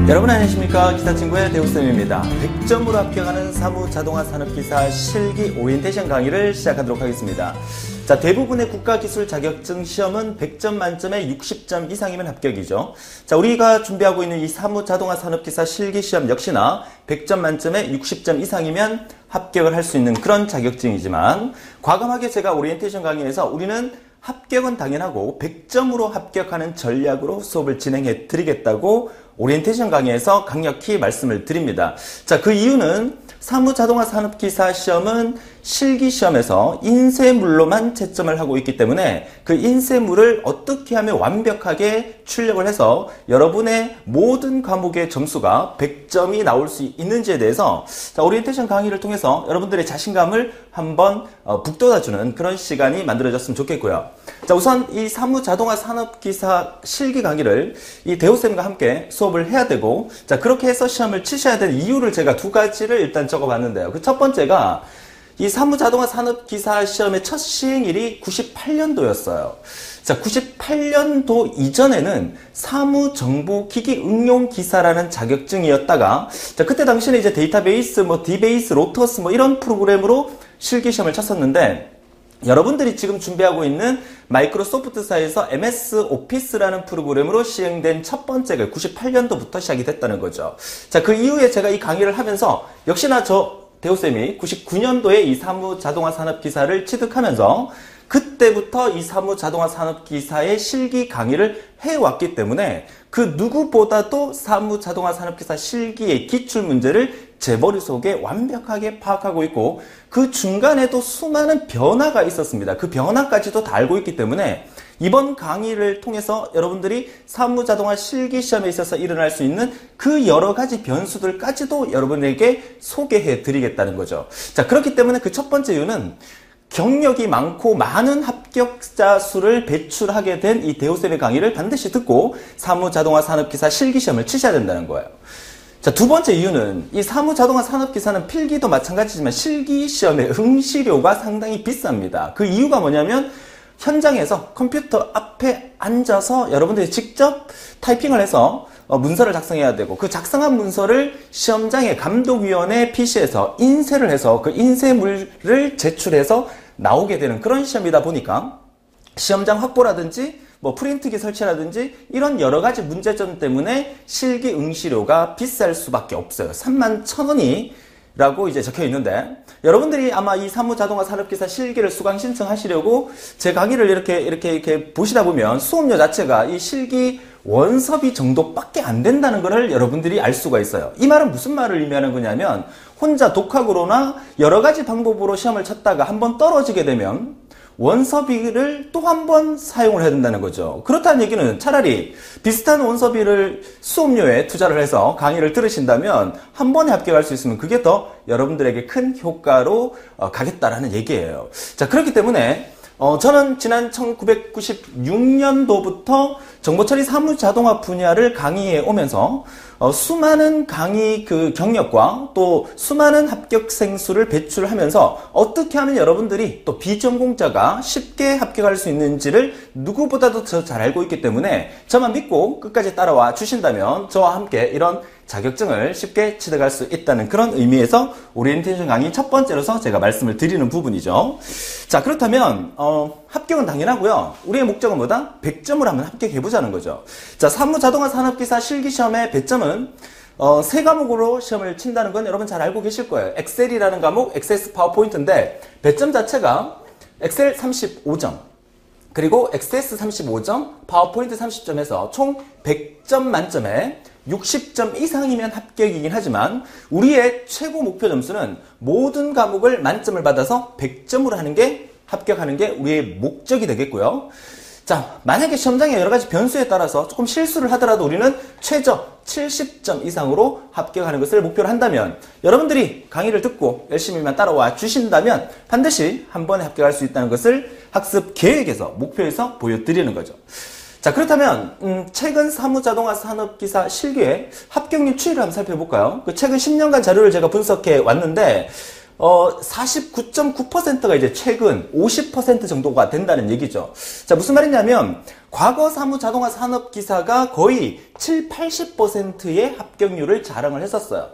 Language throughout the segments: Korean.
여러분 안녕하십니까? 기사친구의 대우쌤입니다. 100점으로 합격하는 사무자동화 산업기사 실기 오리엔테이션 강의를 시작하도록 하겠습니다. 자, 대부분의 국가기술 자격증 시험은 100점 만점에 60점 이상이면 합격이죠. 자, 우리가 준비하고 있는 이 사무자동화 산업기사 실기 시험 역시나 100점 만점에 60점 이상이면 합격을 할 수 있는 그런 자격증이지만 과감하게 제가 오리엔테이션 강의에서 우리는 합격은 당연하고 100점으로 합격하는 전략으로 수업을 진행해 드리겠다고 오리엔테이션 강의에서 강력히 말씀을 드립니다. 자, 그 이유는 사무자동화 산업기사 시험은 실기시험에서 인쇄물로만 채점을 하고 있기 때문에 그 인쇄물을 어떻게 하면 완벽하게 출력을 해서 여러분의 모든 과목의 점수가 100점이 나올 수 있는지에 대해서 자, 오리엔테이션 강의를 통해서 여러분들의 자신감을 한번 북돋아주는 그런 시간이 만들어졌으면 좋겠고요. 자, 우선 이 사무자동화 산업기사 실기 강의를 이 대우쌤과 함께 수업을 해야 되고, 자, 그렇게 해서 시험을 치셔야 되는 이유를 제가 두 가지를 일단 적어봤는데요. 그 첫 번째가 이 사무자동화 산업기사 시험의 첫 시행일이 98년도였어요. 자, 98년도 이전에는 사무정보기기응용기사라는 자격증이었다가, 자, 그때 당시에는 이제 데이터베이스, 디베이스, 로터스 이런 프로그램으로 실기시험을 쳤었는데, 여러분들이 지금 준비하고 있는 마이크로소프트사에서 MS 오피스라는 프로그램으로 시행된 첫 번째가 98년도부터 시작이 됐다는 거죠. 자, 그 이후에 제가 이 강의를 하면서 역시나 대우쌤이 99년도에 이 사무자동화 산업기사를 취득하면서 그때부터 이 사무자동화 산업기사의 실기 강의를 해왔기 때문에 그 누구보다도 사무자동화 산업기사 실기의 기출문제를 제 머릿속에 완벽하게 파악하고 있고 그 중간에도 수많은 변화가 있었습니다. 그 변화까지도 다 알고 있기 때문에 이번 강의를 통해서 여러분들이 사무자동화 실기시험에 있어서 일어날 수 있는 그 여러 가지 변수들까지도 여러분에게 소개해 드리겠다는 거죠. 자, 그렇기 때문에 그 첫 번째 이유는 경력이 많고 많은 합격자 수를 배출하게 된 이 대우쌤의 강의를 반드시 듣고 사무자동화 산업기사 실기시험을 치셔야 된다는 거예요. 자, 두 번째 이유는 이 사무자동화 산업기사는 필기도 마찬가지지만 실기시험의 응시료가 상당히 비쌉니다. 그 이유가 뭐냐면 현장에서 컴퓨터 앞에 앉아서 여러분들이 직접 타이핑을 해서 문서를 작성해야 되고 그 작성한 문서를 시험장의 감독위원회 PC에서 인쇄를 해서 그 인쇄물을 제출해서 나오게 되는 그런 시험이다 보니까 시험장 확보라든지 프린트기 설치라든지 이런 여러 가지 문제점 때문에 실기 응시료가 비쌀 수밖에 없어요. 31,000원이 라고 이제 적혀 있는데 여러분들이 아마 이 사무자동화 산업기사 실기를 수강 신청하시려고 제 강의를 이렇게 보시다 보면 수업료 자체가 이 실기 원서비 정도밖에 안 된다는 것을 여러분들이 알 수가 있어요. 이 말은 무슨 말을 의미하는 거냐면 혼자 독학으로나 여러 가지 방법으로 시험을 쳤다가 한번 떨어지게 되면 원서비를 또 한 번 사용을 해야 된다는 거죠. 그렇다는 얘기는 차라리 비슷한 원서비를 수업료에 투자를 해서 강의를 들으신다면 한 번에 합격할 수 있으면 그게 더 여러분들에게 큰 효과로 가겠다라는 얘기예요. 자, 그렇기 때문에 저는 지난 1996년도부터 정보처리 사무자동화 분야를 강의해 오면서 수많은 강의 경력과 또 수많은 합격생 수를 배출하면서 어떻게 하면 여러분들이 또 비전공자가 쉽게 합격할 수 있는지를 누구보다도 더 잘 알고 있기 때문에 저만 믿고 끝까지 따라와 주신다면 저와 함께 이런 자격증을 쉽게 취득할 수 있다는 그런 의미에서 오리엔테이션 강의 첫 번째로서 제가 말씀을 드리는 부분이죠. 자, 그렇다면 합격은 당연하고요. 우리의 목적은 뭐다? 100점을 한번 합격해보자는 거죠. 자, 사무자동화 산업기사 실기시험의 배점은 세 과목으로 시험을 친다는 건 여러분 잘 알고 계실 거예요. 엑셀이라는 과목, 엑세스 파워포인트인데 배점 자체가 엑셀 35점 그리고 엑세스 35점, 파워포인트 30점에서 총 100점 만점에 60점 이상이면 합격이긴 하지만 우리의 최고 목표 점수는 모든 과목을 만점을 받아서 100점으로 하는 게 합격하는 게 우리의 목적이 되겠고요. 자, 만약에 시험장의 여러 가지 변수에 따라서 조금 실수를 하더라도 우리는 최저 70점 이상으로 합격하는 것을 목표로 한다면 여러분들이 강의를 듣고 열심히만 따라와 주신다면 반드시 한 번에 합격할 수 있다는 것을 학습 계획에서 목표에서 보여드리는 거죠. 자, 그렇다면 최근 사무자동화 산업기사 실기의 합격률 추이를 한번 살펴볼까요? 그 최근 10년간 자료를 제가 분석해 왔는데 49.9%가 이제 최근 50% 정도가 된다는 얘기죠. 자, 무슨 말이냐면 과거 사무 자동화 산업 기사가 거의 80%의 합격률을 자랑을 했었어요.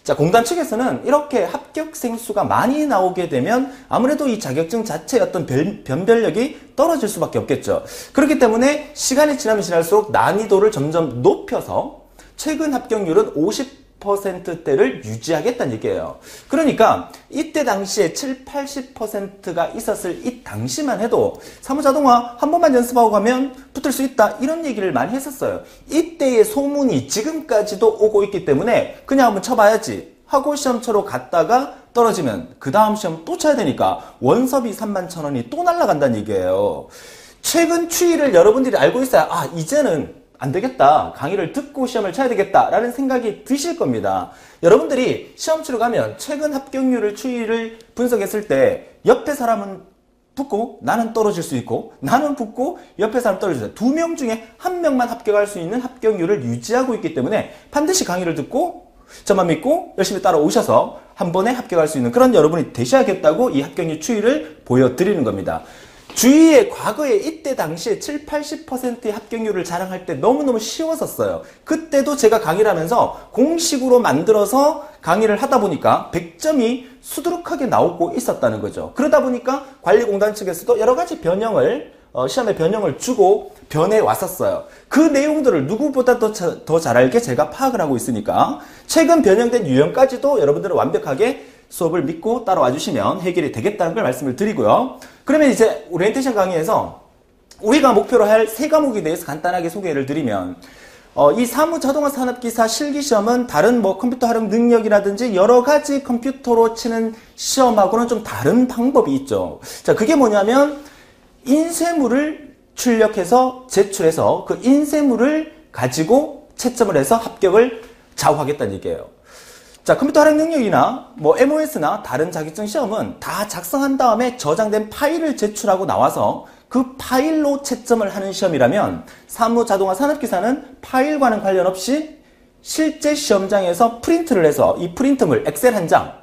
자, 공단 측에서는 이렇게 합격생 수가 많이 나오게 되면 아무래도 이 자격증 자체의 어떤 변별력이 떨어질 수밖에 없겠죠. 그렇기 때문에 시간이 지나면 지날수록 난이도를 점점 높여서 최근 합격률은 50%대를 유지하겠다는 얘기예요. 그러니까 이때 당시에 80%가 있었을 이 당시만 해도 사무자동화 한 번만 연습하고 가면 붙을 수 있다, 이런 얘기를 많이 했었어요. 이때의 소문이 지금까지도 오고 있기 때문에 그냥 한번 쳐봐야지 하고 시험 치러 갔다가 떨어지면 그 다음 시험 또 쳐야 되니까 원서비 31,000원이 또 날아간다는 얘기예요. 최근 추이를 여러분들이 알고 있어야 이제는 안 되겠다, 강의를 듣고 시험을 쳐야 되겠다 라는 생각이 드실 겁니다. 여러분들이 시험 치러 가면 최근 합격률을 추이를 분석했을 때 옆에 사람은 붙고 나는 떨어질 수 있고, 나는 붙고 옆에 사람 떨어질 수 있어요. 2명 중에 1명만 합격할 수 있는 합격률을 유지하고 있기 때문에 반드시 강의를 듣고 저만 믿고 열심히 따라오셔서 한 번에 합격할 수 있는 그런 여러분이 되셔야겠다고 이 합격률 추이를 보여드리는 겁니다. 주위에 과거에 이때 당시에 80%의 합격률을 자랑할 때 너무너무 쉬웠었어요. 그때도 제가 강의를 하면서 공식으로 만들어서 강의를 하다 보니까 100점이 수두룩하게 나오고 있었다는 거죠. 그러다 보니까 관리공단 측에서도 여러 가지 변형을 시험에 변형을 주고 변해 왔었어요. 그 내용들을 누구보다 더 잘 알게 제가 파악을 하고 있으니까 최근 변형된 유형까지도 여러분들은 완벽하게 수업을 믿고 따라와 주시면 해결이 되겠다는 걸 말씀을 드리고요. 그러면 이제 오리엔테이션 강의에서 우리가 목표로 할 3과목에 대해서 간단하게 소개를 드리면 이 사무자동화 산업기사 실기시험은 다른 컴퓨터 활용 능력이라든지 여러 가지 컴퓨터로 치는 시험하고는 좀 다른 방법이 있죠. 자, 그게 뭐냐면 인쇄물을 출력해서 제출해서 그 인쇄물을 가지고 채점을 해서 합격을 좌우하겠다는 얘기예요. 자, 컴퓨터 활용 능력이나 MOS나 다른 자격증 시험은 다 작성한 다음에 저장된 파일을 제출하고 나와서 그 파일로 채점을 하는 시험이라면 사무자동화 산업기사는 파일과는 관련 없이 실제 시험장에서 프린트를 해서 이 프린트물 엑셀 한 장,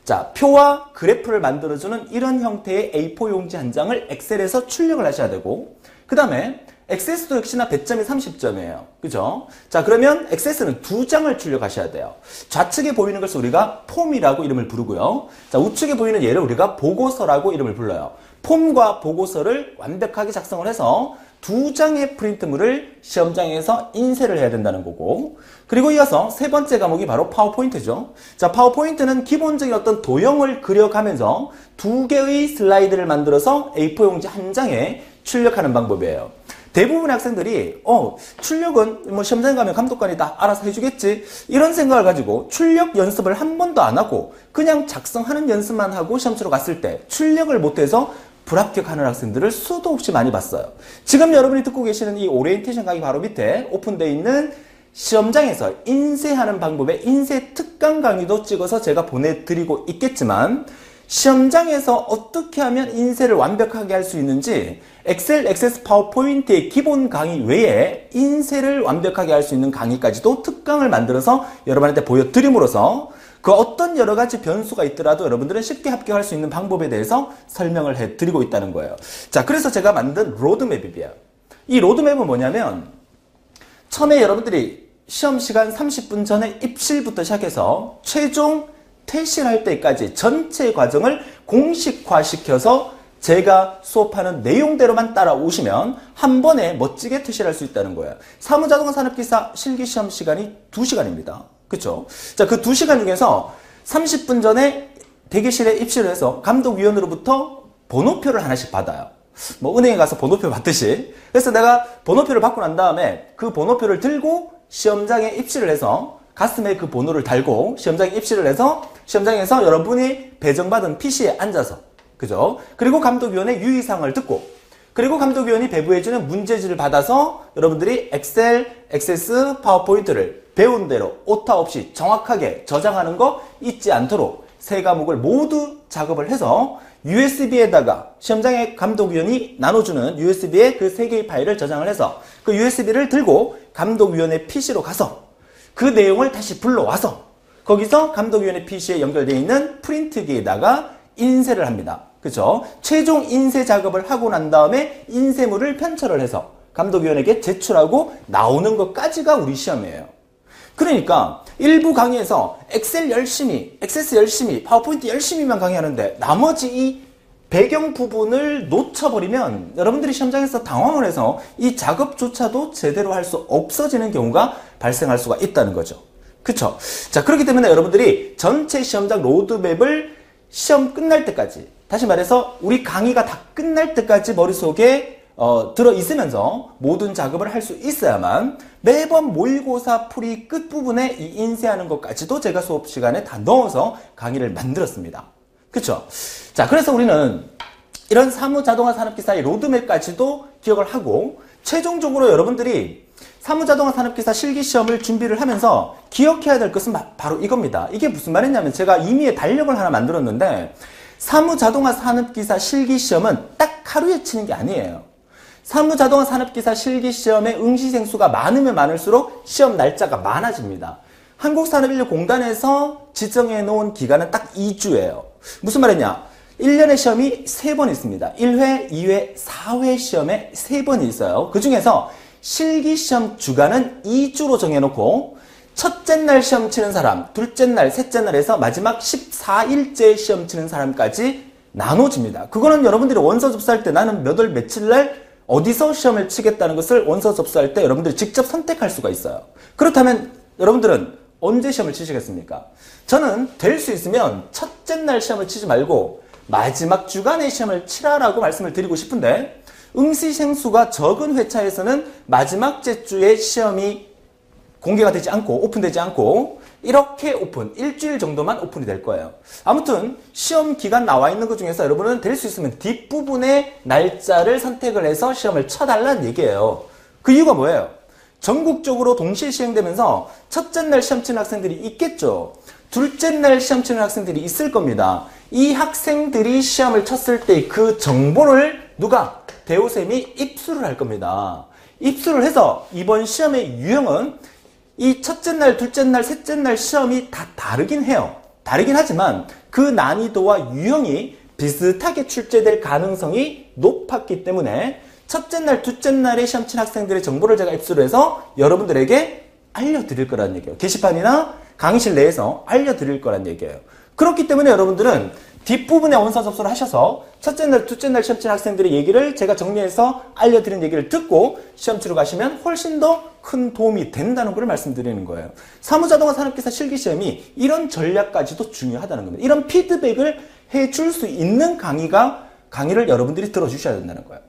자, 표와 그래프를 만들어주는 이런 형태의 A4 용지 한 장을 엑셀에서 출력을 하셔야 되고, 그 다음에 엑세스도 역시나 배점이 30점이에요. 그죠? 자, 그러면 엑세스는 2장을 출력하셔야 돼요. 좌측에 보이는 것을 우리가 폼이라고 이름을 부르고요. 자, 우측에 보이는 얘를 우리가 보고서라고 이름을 불러요. 폼과 보고서를 완벽하게 작성을 해서 2장의 프린트물을 시험장에서 인쇄를 해야 된다는 거고, 그리고 이어서 3번째 과목이 바로 파워포인트죠. 자, 파워포인트는 기본적인 어떤 도형을 그려가면서 2개의 슬라이드를 만들어서 A4 용지 한 장에 출력하는 방법이에요. 대부분의 학생들이 출력은 시험장에 가면 감독관이 다 알아서 해주겠지, 이런 생각을 가지고 출력 연습을 한 번도 안 하고 그냥 작성하는 연습만 하고 시험 치러 갔을 때 출력을 못해서 불합격하는 학생들을 수도 없이 많이 봤어요. 지금 여러분이 듣고 계시는 이 오리엔테이션 강의 바로 밑에 오픈되어 있는 시험장에서 인쇄하는 방법의 인쇄 특강 강의도 찍어서 제가 보내드리고 있겠지만, 시험장에서 어떻게 하면 인쇄를 완벽하게 할 수 있는지 엑셀, 액세스, 파워포인트의 기본 강의 외에 인쇄를 완벽하게 할 수 있는 강의까지도 특강을 만들어서 여러분한테 보여드림으로써 그 어떤 여러 가지 변수가 있더라도 여러분들은 쉽게 합격할 수 있는 방법에 대해서 설명을 해드리고 있다는 거예요. 자, 그래서 제가 만든 로드맵이에요. 이 로드맵은 뭐냐면, 처음에 여러분들이 시험 시간 30분 전에 입실부터 시작해서 최종 퇴실할 때까지 전체 과정을 공식화시켜서 제가 수업하는 내용대로만 따라오시면 한 번에 멋지게 퇴실할 수 있다는 거예요. 사무자동화 산업기사 실기시험 시간이 2시간입니다. 그쵸? 자, 그 2시간 중에서 30분 전에 대기실에 입실을 해서 감독위원으로부터 번호표를 하나씩 받아요. 은행에 가서 번호표 받듯이. 그래서 내가 번호표를 받고 난 다음에 그 번호표를 들고 시험장에 입실을 해서 가슴에 그 번호를 달고 시험장에 입실을 해서 시험장에서 여러분이 배정받은 PC에 앉아서, 그죠? 그리고 감독위원의 유의사항을 듣고, 그리고 감독위원이 배부해주는 문제지를 받아서 여러분들이 엑셀, 액세스, 파워포인트를 배운 대로 오타 없이 정확하게 저장하는 거 잊지 않도록 3과목을 모두 작업을 해서 USB에다가 시험장의 감독위원이 나눠주는 USB에 그 3개의 파일을 저장을 해서 그 USB를 들고 감독위원의 PC로 가서 그 내용을 다시 불러와서 거기서 감독위원회 PC에 연결되어 있는 프린트기에다가 인쇄를 합니다. 그죠? 최종 인쇄 작업을 하고 난 다음에 인쇄물을 편철을 해서 감독위원에게 제출하고 나오는 것까지가 우리 시험이에요. 그러니까 일부 강의에서 엑셀 열심히, 액세스 열심히, 파워포인트 열심히만 강의하는데 나머지 이 배경 부분을 놓쳐버리면 여러분들이 시험장에서 당황을 해서 이 작업조차도 제대로 할 수 없어지는 경우가 발생할 수가 있다는 거죠. 그쵸? 자, 그렇기 때문에 여러분들이 전체 시험장 로드맵을 시험 끝날 때까지, 다시 말해서 우리 강의가 다 끝날 때까지 머릿속에 들어 있으면서 모든 작업을 할 수 있어야만 매번 모의고사 풀이 끝부분에 이 인쇄하는 것까지도 제가 수업 시간에 다 넣어서 강의를 만들었습니다. 그쵸? 자, 그래서 우리는 이런 사무자동화 산업기사의 로드맵까지도 기억을 하고 최종적으로 여러분들이 사무자동화 산업기사 실기시험을 준비를 하면서 기억해야 될 것은 바로 이겁니다. 이게 무슨 말이냐면 제가 임의의 달력을 하나 만들었는데 사무자동화 산업기사 실기시험은 딱 하루에 치는 게 아니에요. 사무자동화 산업기사 실기시험의 응시생 수가 많으면 많을수록 시험 날짜가 많아집니다. 한국산업인력공단에서 지정해 놓은 기간은 딱 2주예요. 무슨 말이냐? 1년에 시험이 3번 있습니다. 1회, 2회, 4회 시험에 3번이 있어요. 그 중에서 실기시험 주간은 2주로 정해놓고 첫째 날 시험 치는 사람, 둘째 날, 셋째 날에서 마지막 14일째 시험 치는 사람까지 나눠집니다. 그거는 여러분들이 원서 접수할 때 나는 몇 월 며칠 날 어디서 시험을 치겠다는 것을 원서 접수할 때 여러분들이 직접 선택할 수가 있어요. 그렇다면 여러분들은 언제 시험을 치시겠습니까? 저는 될 수 있으면 첫째 날 시험을 치지 말고 마지막 주간에 시험을 치라라고 말씀을 드리고 싶은데 응시생 수가 적은 회차에서는 마지막 주에 시험이 공개가 되지 않고 오픈되지 않고 이렇게 일주일 정도만 오픈이 될 거예요. 아무튼 시험 기간 나와 있는 것 중에서 여러분은 될 수 있으면 뒷부분의 날짜를 선택을 해서 시험을 쳐달라는 얘기예요. 그 이유가 뭐예요? 전국적으로 동시에 시행되면서 첫째 날 시험 치는 학생들이 있겠죠. 둘째 날 시험 치는 학생들이 있을 겁니다. 이 학생들이 시험을 쳤을 때 그 정보를 누가? 대우쌤이 입수를 할 겁니다. 입수를 해서 이번 시험의 유형은 이 첫째 날, 둘째 날, 셋째 날 시험이 다 다르긴 해요. 다르긴 하지만 그 난이도와 유형이 비슷하게 출제될 가능성이 높았기 때문에 첫째 날, 둘째 날에 시험 친 학생들의 정보를 제가 입수를 해서 여러분들에게 알려드릴 거라는 얘기예요. 게시판이나 강의실 내에서 알려드릴 거라는 얘기예요. 그렇기 때문에 여러분들은 뒷부분에 원서 접수를 하셔서 첫째 날, 둘째 날 시험 친 학생들의 얘기를 제가 정리해서 알려드린 얘기를 듣고 시험 치러 가시면 훨씬 더 큰 도움이 된다는 걸 말씀드리는 거예요. 사무자동화 산업기사 실기시험이 이런 전략까지도 중요하다는 겁니다. 이런 피드백을 해줄 수 있는 강의를 여러분들이 들어주셔야 된다는 거예요.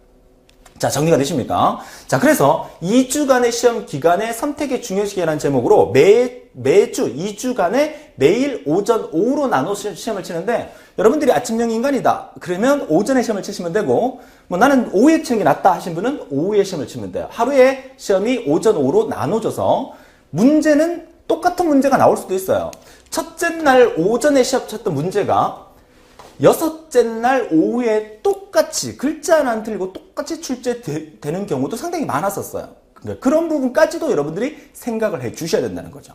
자, 정리가 되십니까? 자, 그래서 2주간의 시험 기간의 선택의 중요시기라는 제목으로 매주 2주간에 매일 오전, 오후로 나눠 시험을 치는데 여러분들이 아침형 인간이다. 그러면 오전에 시험을 치시면 되고 나는 오후에 치는 게 낫다 하신 분은 오후에 시험을 치면 돼요. 하루에 시험이 오전, 오후로 나눠져서 문제는 똑같은 문제가 나올 수도 있어요. 첫째 날 오전에 시험 쳤던 문제가 여섯째 날 오후에 똑같이 글자 하나 안 틀리고 똑같이 출제되는 경우도 상당히 많았었어요. 그러니까 그런 부분까지도 여러분들이 생각을 해 주셔야 된다는 거죠.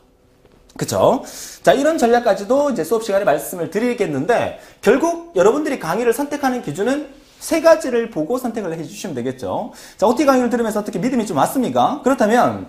그쵸? 자, 이런 전략까지도 이제 수업 시간에 말씀을 드리겠는데 결국 여러분들이 강의를 선택하는 기준은 3가지를 보고 선택을 해 주시면 되겠죠. 자, OT 강의를 들으면서 어떻게 믿음이 좀 왔습니까? 그렇다면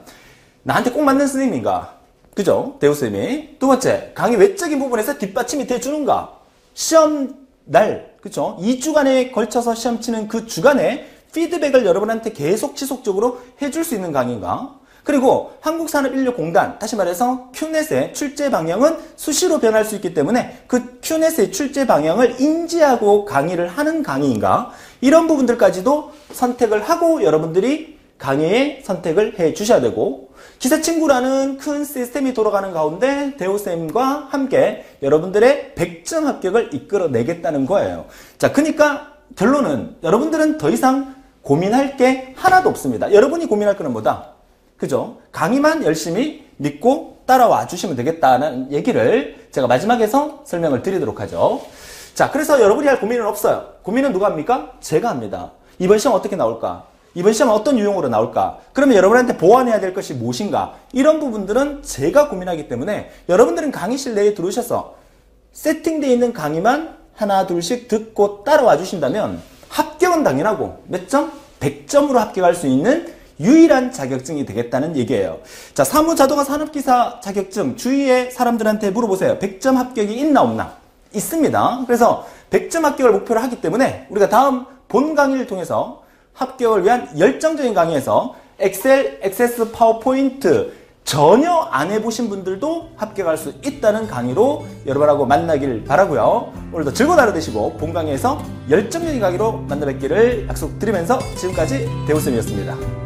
나한테 꼭 맞는 선생님인가? 그죠? 대우쌤이. 두 번째, 강의 외적인 부분에서 뒷받침이 돼 주는가? 시험 날, 그쵸? 2주간에 걸쳐서 시험 치는 그 주간에 피드백을 여러분한테 계속 지속적으로 해줄 수 있는 강의인가? 그리고 한국산업인력공단, 다시 말해서 큐넷의 출제 방향은 수시로 변할 수 있기 때문에 그 큐넷의 출제 방향을 인지하고 강의를 하는 강의인가? 이런 부분들까지도 선택을 하고 여러분들이 강의에 선택을 해 주셔야 되고 기세친구라는 큰 시스템이 돌아가는 가운데 대우쌤과 함께 여러분들의 100점 합격을 이끌어내겠다는 거예요. 자, 그러니까 결론은 여러분들은 더 이상 고민할 게 하나도 없습니다. 여러분이 고민할 거는 뭐다? 그죠? 강의만 열심히 믿고 따라와 주시면 되겠다는 얘기를 제가 마지막에서 설명을 드리도록 하죠. 자, 그래서 여러분이 할 고민은 없어요. 고민은 누가 합니까? 제가 합니다. 이번 시험 어떻게 나올까? 이번 시험은 어떤 유형으로 나올까? 그러면 여러분한테 보완해야 될 것이 무엇인가? 이런 부분들은 제가 고민하기 때문에 여러분들은 강의실 내에 들어오셔서 세팅되어 있는 강의만 하나 둘씩 듣고 따라와 주신다면 합격은 당연하고 몇 점? 100점으로 합격할 수 있는 유일한 자격증이 되겠다는 얘기예요. 자, 사무자동화 산업기사 자격증 주위의 사람들한테 물어보세요. 100점 합격이 있나 없나? 있습니다. 그래서 100점 합격을 목표로 하기 때문에 우리가 다음 본 강의를 통해서 합격을 위한 열정적인 강의에서 엑셀, 액세스, 파워포인트 전혀 안 해보신 분들도 합격할 수 있다는 강의로 여러분하고 만나길 바라고요. 오늘도 즐거운 하루 되시고 본 강의에서 열정적인 강의로 만나 뵙기를 약속드리면서 지금까지 대우쌤이었습니다.